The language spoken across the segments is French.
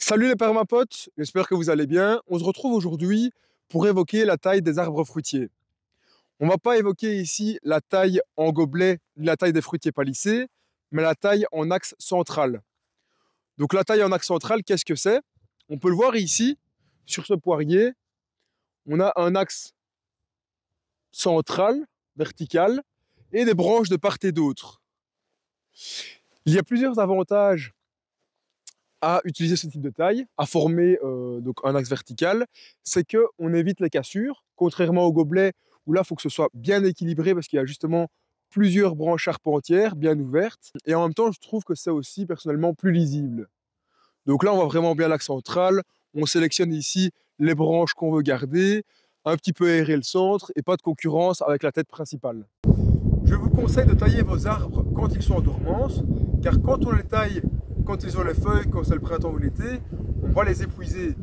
Salut les permapotes, j'espère que vous allez bien. On se retrouve aujourd'hui pour évoquer la taille des arbres fruitiers. On ne va pas évoquer ici la taille en gobelet ni la taille des fruitiers palissés, mais la taille en axe central. Donc la taille en axe central, qu'est-ce que c'est? On peut le voir ici, sur ce poirier, on a un axe central, vertical, et des branches de part et d'autre. Il y a plusieurs avantages à utiliser ce type de taille, à former donc un axe vertical, c'est qu'on évite les cassures, contrairement au gobelet où là, il faut que ce soit bien équilibré parce qu'il y a justement plusieurs branches charpentières bien ouvertes. Et en même temps, je trouve que c'est aussi personnellement plus lisible. Donc là, on voit vraiment bien l'axe central. On sélectionne ici les branches qu'on veut garder, un petit peu aérer le centre et pas de concurrence avec la tête principale. Je vous conseille de tailler vos arbres quand ils sont en dormance, car quand on les taille, quand ils ont les feuilles, quand c'est le printemps ou l'été, on va les épuiser.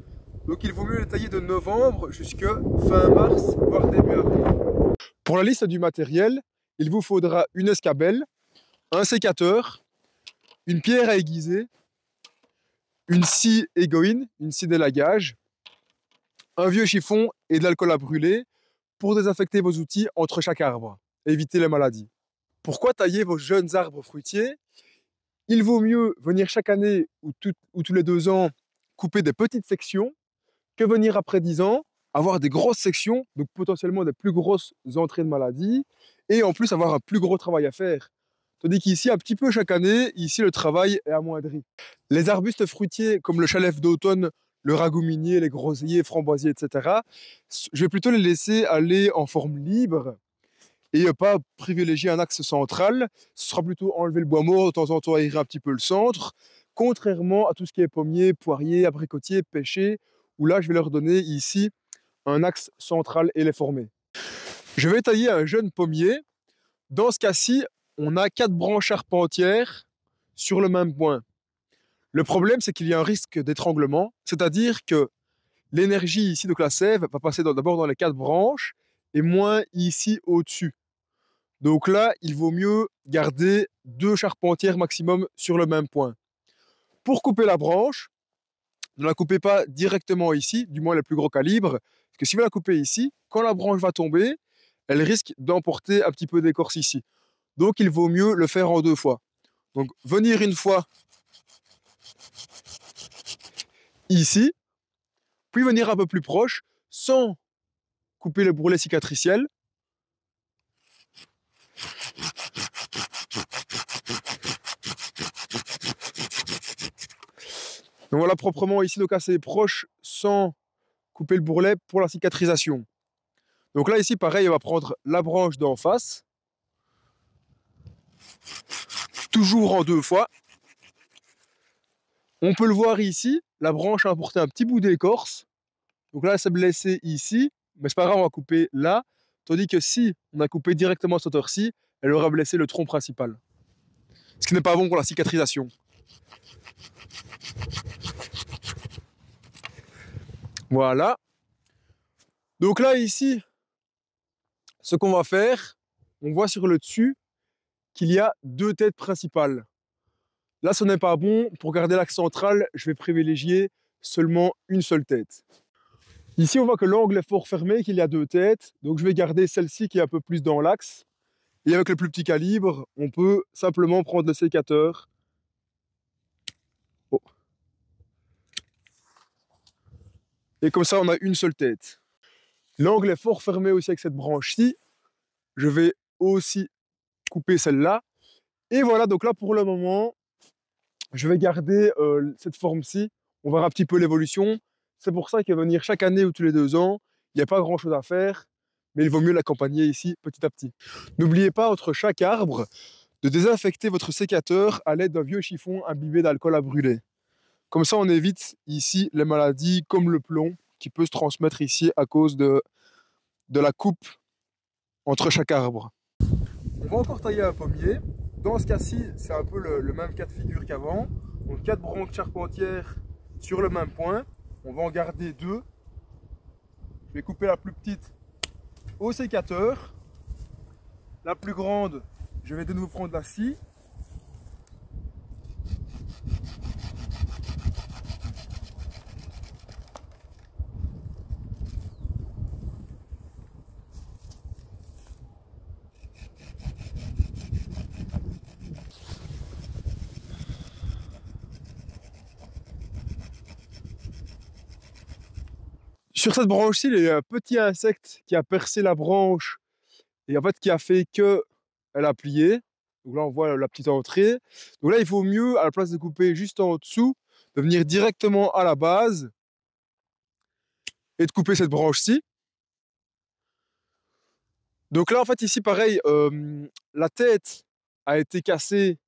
Donc il vaut mieux les tailler de novembre jusqu'à fin mars, voire début avril. Pour la liste du matériel, il vous faudra une escabelle, un sécateur, une pierre à aiguiser, une scie égoïne, une scie d'élagage, un vieux chiffon et de l'alcool à brûler pour désinfecter vos outils entre chaque arbre et éviter les maladies. Pourquoi tailler vos jeunes arbres fruitiers? Il vaut mieux venir chaque année ou tous les 2 ans couper des petites sections que venir après 10 ans avoir des grosses sections, donc potentiellement des plus grosses entrées de maladies et en plus avoir un plus gros travail à faire. Tandis qu'ici, un petit peu chaque année, ici le travail est amoindri. Les arbustes fruitiers comme le chalef d'automne, le ragouminaer, les groseilliers, framboisiers, etc., je vais plutôt les laisser aller en forme libre et pas privilégier un axe central. Ce sera plutôt enlever le bois mort, de temps en temps aérer un petit peu le centre, contrairement à tout ce qui est pommier, poirier, abricotier, pêcher, où là je vais leur donner ici un axe central et les former. Je vais tailler un jeune pommier. Dans ce cas-ci, on a 4 branches charpentières sur le même point. Le problème, c'est qu'il y a un risque d'étranglement, c'est-à-dire que l'énergie ici, donc la sève, va passer d'abord dans les 4 branches et moins ici au-dessus. Donc là, il vaut mieux garder 2 charpentières maximum sur le même point. Pour couper la branche, ne la coupez pas directement ici, du moins les plus gros calibres, parce que si vous la coupez ici, quand la branche va tomber, elle risque d'emporter un petit peu d'écorce ici. Donc il vaut mieux le faire en 2 fois. Donc venir une fois ici, puis venir un peu plus proche, sans couper le bourrelet cicatriciel. Donc voilà proprement ici, donc assez proche, sans couper le bourrelet pour la cicatrisation. Donc là ici pareil, on va prendre la branche d'en face, toujours en 2 fois. On peut le voir ici, la branche a apporté un petit bout d'écorce. Donc là elle s'est blessée ici, mais c'est pas grave, on va couper là. Tandis que si on a coupé directement cette hauteur-ci, elle aura blessé le tronc principal. Ce qui n'est pas bon pour la cicatrisation. Voilà. Donc là ici, ce qu'on va faire, on voit sur le dessus qu'il y a 2 têtes principales. Là, ce n'est pas bon. Pour garder l'axe central, je vais privilégier seulement une seule tête. Ici, on voit que l'angle est fort fermé, qu'il y a 2 têtes. Donc, je vais garder celle-ci qui est un peu plus dans l'axe. Et avec le plus petit calibre, on peut simplement prendre le sécateur. Oh. Et comme ça, on a une seule tête. L'angle est fort fermé aussi avec cette branche-ci. Je vais aussi couper celle-là. Et voilà, donc là, pour le moment, je vais garder cette forme-ci. On verra un petit peu l'évolution. C'est pour ça que venir chaque année ou tous les 2 ans, il n'y a pas grand-chose à faire, mais il vaut mieux l'accompagner ici petit à petit. N'oubliez pas, entre chaque arbre, de désinfecter votre sécateur à l'aide d'un vieux chiffon imbibé d'alcool à brûler. Comme ça, on évite ici les maladies comme le plomb qui peut se transmettre ici à cause de la coupe entre chaque arbre. On va encore tailler un pommier. Dans ce cas-ci, c'est un peu le même cas de figure qu'avant. Donc 4 branches charpentières sur le même point. On va en garder 2. Je vais couper la plus petite au sécateur. La plus grande, je vais de nouveau prendre la scie. Sur cette branche-ci, il y a un petit insecte qui a percé la branche et en fait qui a fait que elle a plié. Donc là, on voit la petite entrée. Donc là, il vaut mieux, à la place de couper juste en dessous, de venir directement à la base et de couper cette branche-ci. Donc là, en fait, ici, pareil, la tête a été cassée.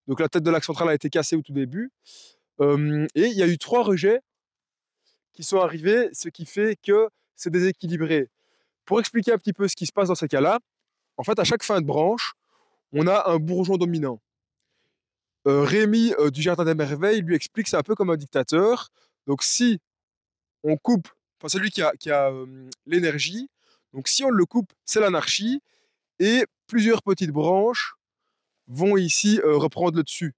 Donc la tête de l'axe central a été cassée au tout début. Et il y a eu 3 rejets qui sont arrivés, ce qui fait que c'est déséquilibré. Pour expliquer un petit peu ce qui se passe dans ces cas-là, en fait, à chaque fin de branche, on a un bourgeon dominant. Rémi du Jardin des Merveilles lui explique, c'est un peu comme un dictateur. Donc si on coupe, enfin celui qui a l'énergie, donc si on le coupe, c'est l'anarchie, et plusieurs petites branches vont ici reprendre le dessus.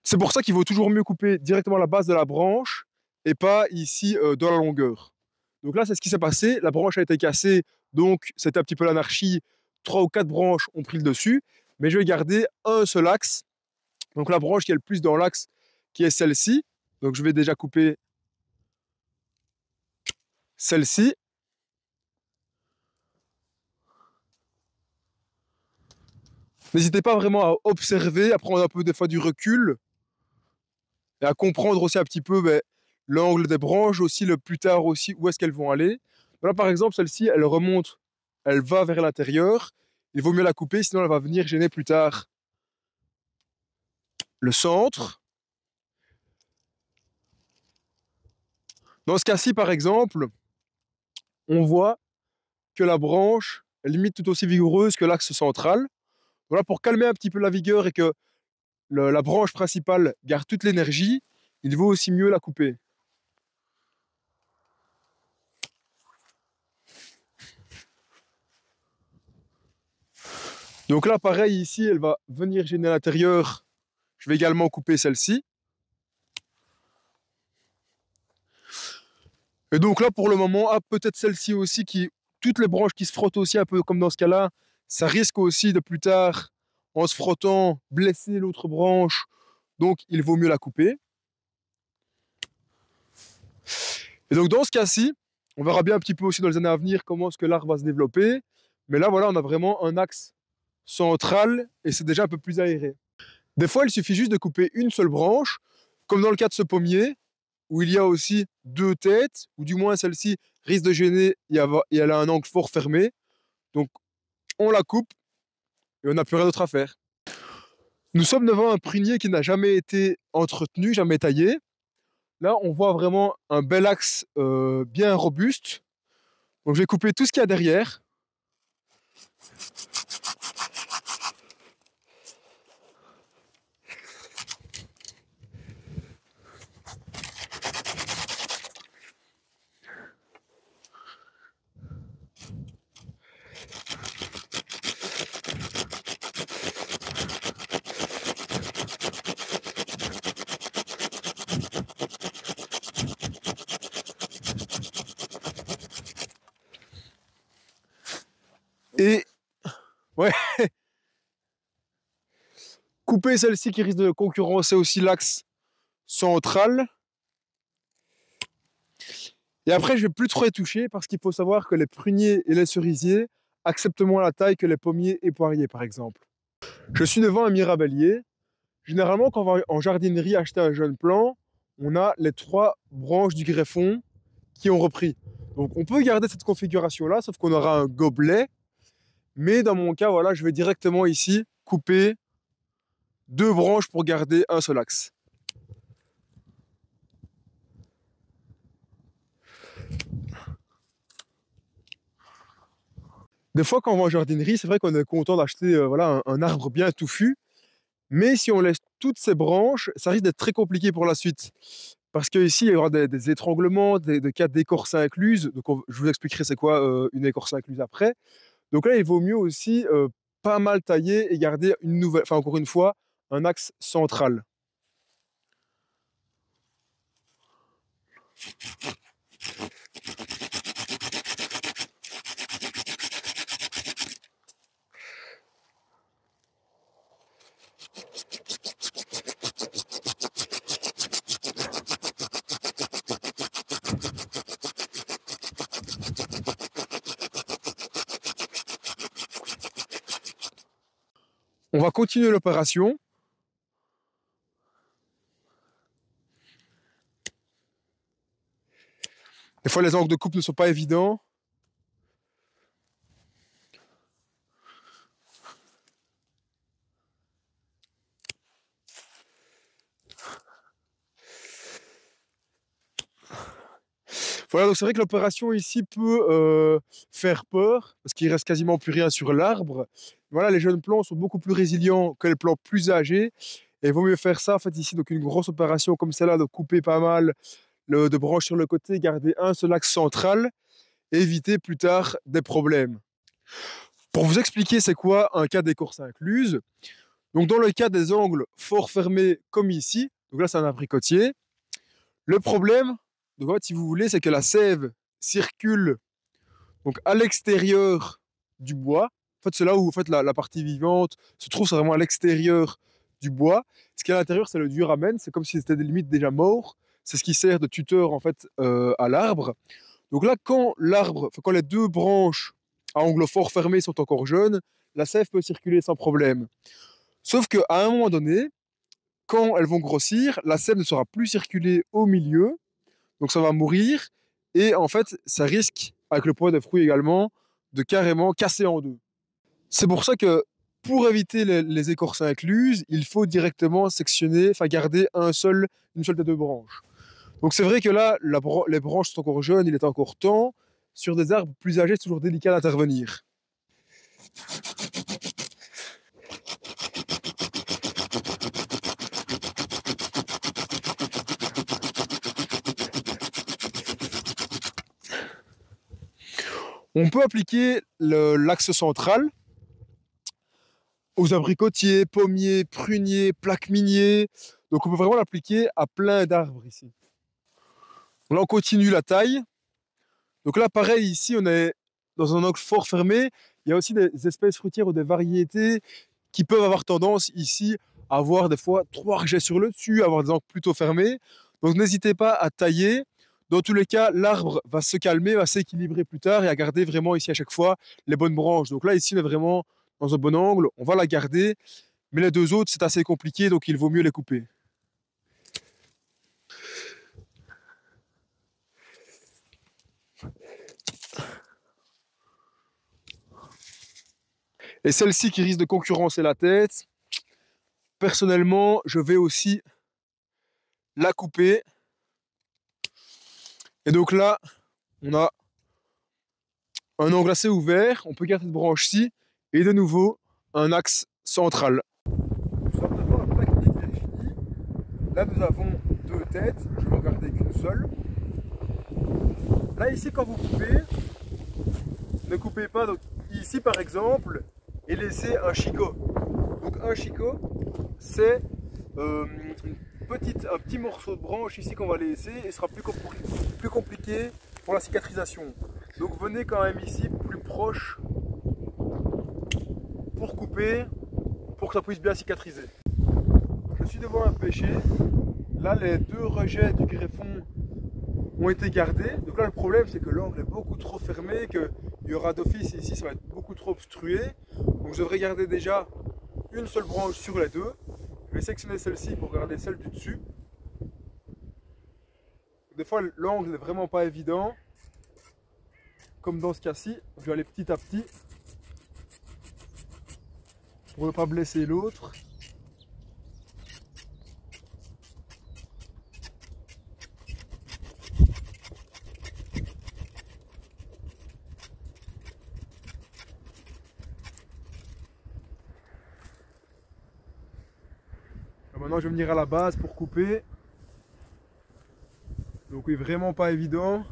C'est pour ça qu'il vaut toujours mieux couper directement la base de la branche et pas ici dans la longueur. Donc là, c'est ce qui s'est passé. La branche a été cassée, donc c'était un petit peu l'anarchie. 3 ou 4 branches ont pris le dessus, mais je vais garder un seul axe. Donc la branche qui est le plus dans l'axe, qui est celle-ci. Donc je vais déjà couper celle-ci. N'hésitez pas vraiment à observer, à prendre un peu des fois du recul et à comprendre aussi un petit peu l'angle des branches, aussi le plus tard aussi où est-ce qu'elles vont aller. Voilà, par exemple, celle-ci, elle remonte, elle va vers l'intérieur. Il vaut mieux la couper, sinon elle va venir gêner plus tard le centre. Dans ce cas-ci, par exemple, on voit que la branche est limite tout aussi vigoureuse que l'axe central. Voilà, pour calmer un petit peu la vigueur et que la branche principale garde toute l'énergie, il vaut aussi mieux la couper. Donc là, pareil, ici, elle va venir gêner à l'intérieur. Je vais également couper celle-ci. Et donc là, pour le moment, peut-être celle-ci aussi, toutes les branches qui se frottent aussi un peu comme dans ce cas-là, ça risque aussi de plus tard, en se frottant, blesser l'autre branche. Donc, il vaut mieux la couper. Et donc, dans ce cas-ci, on verra bien un petit peu aussi dans les années à venir comment est-ce que l'arbre va se développer. Mais là, voilà, on a vraiment un axe central et c'est déjà un peu plus aéré. Des fois, il suffit juste de couper une seule branche, comme dans le cas de ce pommier, où il y a aussi 2 têtes, ou du moins celle-ci risque de gêner et elle a un angle fort fermé. Donc, on la coupe et on n'a plus rien d'autre à faire. Nous sommes devant un prunier qui n'a jamais été entretenu, jamais taillé. Là, on voit vraiment un bel axe bien robuste. Donc, je vais couper tout ce qu'il y a derrière. Et ouais, couper celle-ci qui risque de concurrencer aussi l'axe central. Et après, je vais plus trop y toucher parce qu'il faut savoir que les pruniers et les cerisiers acceptent moins la taille que les pommiers et poiriers, par exemple. Je suis devant un mirabellier. Généralement, quand on va en jardinerie acheter un jeune plant, on a les 3 branches du greffon qui ont repris. Donc, on peut garder cette configuration-là, sauf qu'on aura un gobelet. Mais dans mon cas, voilà, je vais directement ici couper 2 branches pour garder un seul axe. Des fois, quand on va en jardinerie, c'est vrai qu'on est content d'acheter voilà, un arbre bien touffu. Mais si on laisse toutes ces branches, ça risque d'être très compliqué pour la suite. Parce qu'ici, il y aura des étranglements, des cas d'écorce incluse. Donc, je vous expliquerai c'est quoi une écorce incluse après. Donc là, il vaut mieux aussi pas mal tailler et garder une nouvelle, enfin encore une fois, un axe central. On va continuer l'opération. Des fois, les angles de coupe ne sont pas évidents. Voilà, donc c'est vrai que l'opération ici peut faire peur, parce qu'il reste quasiment plus rien sur l'arbre. Voilà, les jeunes plants sont beaucoup plus résilients que les plants plus âgés. Et il vaut mieux faire ça, en fait, ici, donc une grosse opération comme celle-là, de couper pas mal de branches sur le côté, garder un seul axe central, et éviter plus tard des problèmes. Pour vous expliquer c'est quoi un cas d'écorce incluse, donc dans le cas des angles fort fermés comme ici, donc là c'est un abricotier, le problème, donc en fait, si vous voulez, c'est que la sève circule donc à l'extérieur du bois. En fait, c'est là où en fait, la partie vivante se trouve, c'est vraiment à l'extérieur du bois. Ce qui est à l'intérieur, c'est le duramen, c'est comme si c'était des limites déjà morts. C'est ce qui sert de tuteur en fait à l'arbre. Donc là, quand l'arbre, quand les deux branches à angle fort fermé sont encore jeunes, la sève peut circuler sans problème. Sauf qu'à un moment donné, quand elles vont grossir, la sève ne sera plus circulée au milieu, donc ça va mourir, et en fait, ça risque, avec le poids des fruits également, de carrément casser en deux. C'est pour ça que, pour éviter les écorces incluses, il faut directement sectionner, enfin garder une seule des deux branches. Donc c'est vrai que là, les branches sont encore jeunes, il est encore temps. Sur des arbres plus âgés, c'est toujours délicat d'intervenir. On peut appliquer l'axe central aux abricotiers, pommiers, pruniers, plaques miniers. Donc on peut vraiment l'appliquer à plein d'arbres ici. Là on continue la taille. Donc là pareil, ici on est dans un angle fort fermé. Il y a aussi des espèces fruitières ou des variétés qui peuvent avoir tendance ici à avoir des fois 3 rejets sur le dessus, à avoir des angles plutôt fermés. Donc n'hésitez pas à tailler. Dans tous les cas, l'arbre va se calmer, va s'équilibrer plus tard et à garder vraiment ici à chaque fois les bonnes branches. Donc là, ici, on est vraiment dans un bon angle, on va la garder. Mais les deux autres, c'est assez compliqué, donc il vaut mieux les couper. Et celle-ci qui risque de concurrencer la tête, personnellement, je vais aussi la couper. Et donc là, on a un angle assez ouvert, on peut garder cette branche-ci, et de nouveau, un axe central. Nous sommes devant la plaque unique Virginie. Là, nous avons 2 têtes, je vais en garder qu'une seule. Là, ici, quand vous coupez, ne coupez pas donc, ici, par exemple, et laissez un chicot. Donc, un chicot, c'est un petit morceau de branche ici qu'on va laisser et ce sera plus compliqué pour la cicatrisation. Donc venez quand même ici plus proche pour couper, pour que ça puisse bien cicatriser. Je suis devant un pêcher. Là les 2 rejets du greffon ont été gardés. Donc là le problème c'est que l'angle est beaucoup trop fermé, qu'il y aura d'office ici, ça va être beaucoup trop obstrué. Donc je devrais garder déjà une seule branche sur les 2. Je vais sectionner celle-ci pour garder celle du dessus. Des fois l'angle n'est vraiment pas évident. Comme dans ce cas-ci, je vais aller petit à petit pour ne pas blesser l'autre. Maintenant je vais venir à la base pour couper. Donc oui, vraiment pas évident.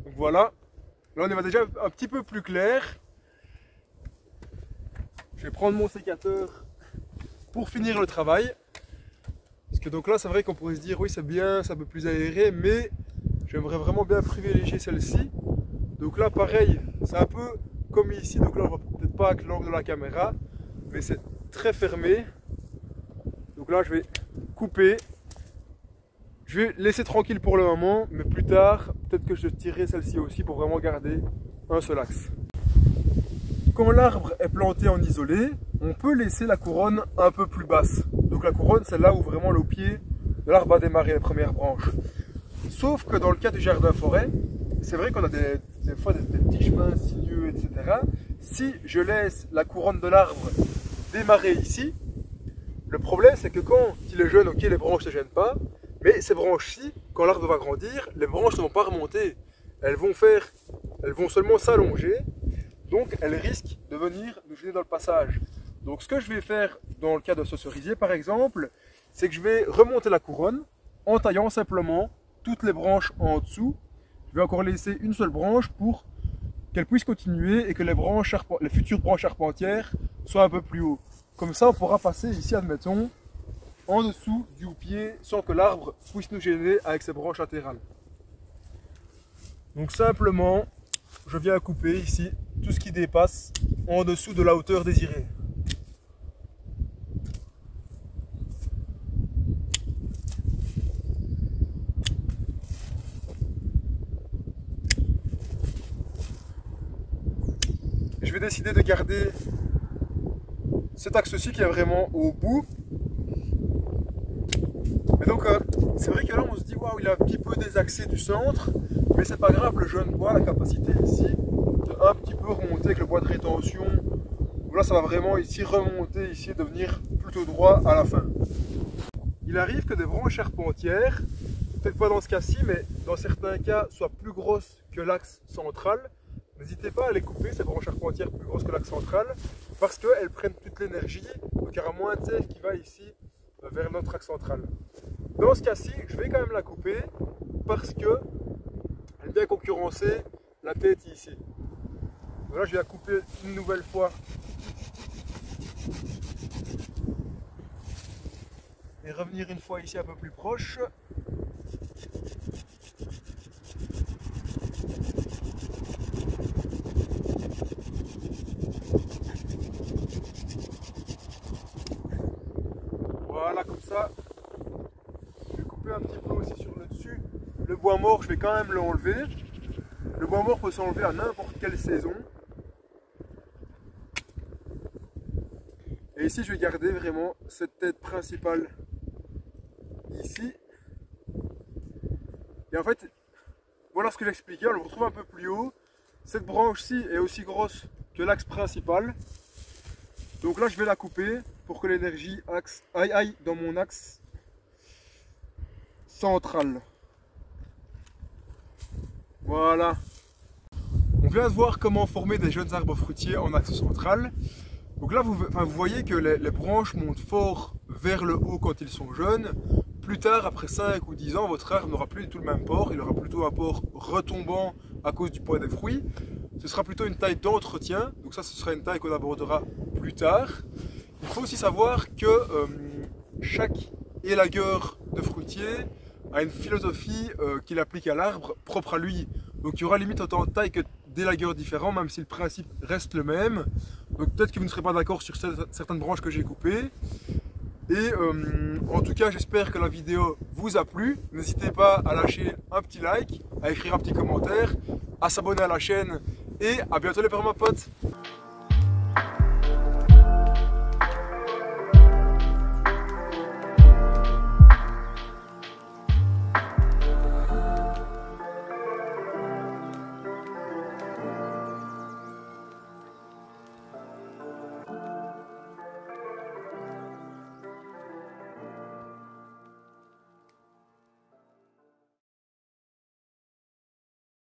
Donc voilà, là on y va déjà un petit peu plus clair. Je vais prendre mon sécateur pour finir le travail. Parce que donc là c'est vrai qu'on pourrait se dire oui c'est bien, c'est un peu plus aéré, mais j'aimerais vraiment bien privilégier celle-ci. Donc là pareil, c'est un peu comme ici, donc là on voit peut-être pas avec l'angle de la caméra, mais c'est très fermé. Donc là je vais couper. Je vais laisser tranquille pour le moment, mais plus tard, peut-être que je tirerai celle-ci aussi pour vraiment garder un seul axe. Quand l'arbre est planté en isolé, on peut laisser la couronne un peu plus basse. Donc la couronne, c'est là où vraiment le pied de l'arbre va démarrer, les premières branches. Sauf que dans le cas du jardin-forêt, c'est vrai qu'on a des fois des petits chemins sinueux, etc. Si je laisse la couronne de l'arbre démarrer ici, le problème c'est que quand il est jeune, ok, les branches ne se gênent pas, mais ces branches-ci, quand l'arbre va grandir, les branches ne vont pas remonter. Elles vont seulement s'allonger, donc elles risquent de venir nous gêner dans le passage. Donc ce que je vais faire dans le cas de ce cerisier par exemple, c'est que je vais remonter la couronne en taillant simplement toutes les branches en dessous. Je vais encore laisser une seule branche pour qu'elle puisse continuer et que les futures branches charpentières soient un peu plus haut. Comme ça on pourra passer ici, admettons, en dessous du houppier sans que l'arbre puisse nous gêner avec ses branches latérales. Donc simplement, je viens couper ici tout ce qui dépasse en dessous de la hauteur désirée. Je vais décider de garder cet axe-ci qui est vraiment au bout. Et donc, c'est vrai que là, on se dit, waouh, il est un petit peu désaxé du centre, mais c'est pas grave, le jeune bois a la capacité ici de un petit peu remonter avec le bois de rétention. Donc là, ça va vraiment ici remonter, ici, et devenir plutôt droit à la fin. Il arrive que des branches charpentières, peut-être pas dans ce cas-ci, mais dans certains cas, soient plus grosses que l'axe central. N'hésitez pas à les couper, ces branches charpentières plus grosses que l'axe central, parce qu'elles prennent toute l'énergie, donc il y aura moins de sève qui va ici vers notre axe central. Dans ce cas-ci, je vais quand même la couper parce que elle vient concurrencer la tête ici. Donc là, je vais la couper une nouvelle fois et revenir une fois ici un peu plus proche. Voilà, comme ça. Je vais couper un petit peu aussi sur le dessus. Le bois mort, je vais quand même l'enlever. Le bois mort peut s'enlever à n'importe quelle saison. Et ici, je vais garder vraiment cette tête principale ici. Et en fait, voilà ce que j'expliquais. On le retrouve un peu plus haut. Cette branche-ci est aussi grosse que l'axe principal. Donc là, je vais la couper pour que l'énergie aille dans mon axe central. Voilà. On vient de voir comment former des jeunes arbres fruitiers en axe central. Donc là, vous voyez que les branches montent fort vers le haut quand ils sont jeunes. Plus tard, après 5 ou 10 ans, votre arbre n'aura plus du tout le même port. Il aura plutôt un port retombant à cause du poids des fruits. Ce sera plutôt une taille d'entretien. Donc ça, ce sera une taille qu'on abordera plus tard. Il faut aussi savoir que chaque élagueur de fruitier a une philosophie qu'il applique à l'arbre propre à lui. Donc il y aura limite autant de taille que d'élagueurs différents, même si le principe reste le même. Donc peut-être que vous ne serez pas d'accord sur certaines branches que j'ai coupées. Et en tout cas, j'espère que la vidéo vous a plu. N'hésitez pas à lâcher un petit like, à écrire un petit commentaire, à s'abonner à la chaîne et à bientôt les permapotes.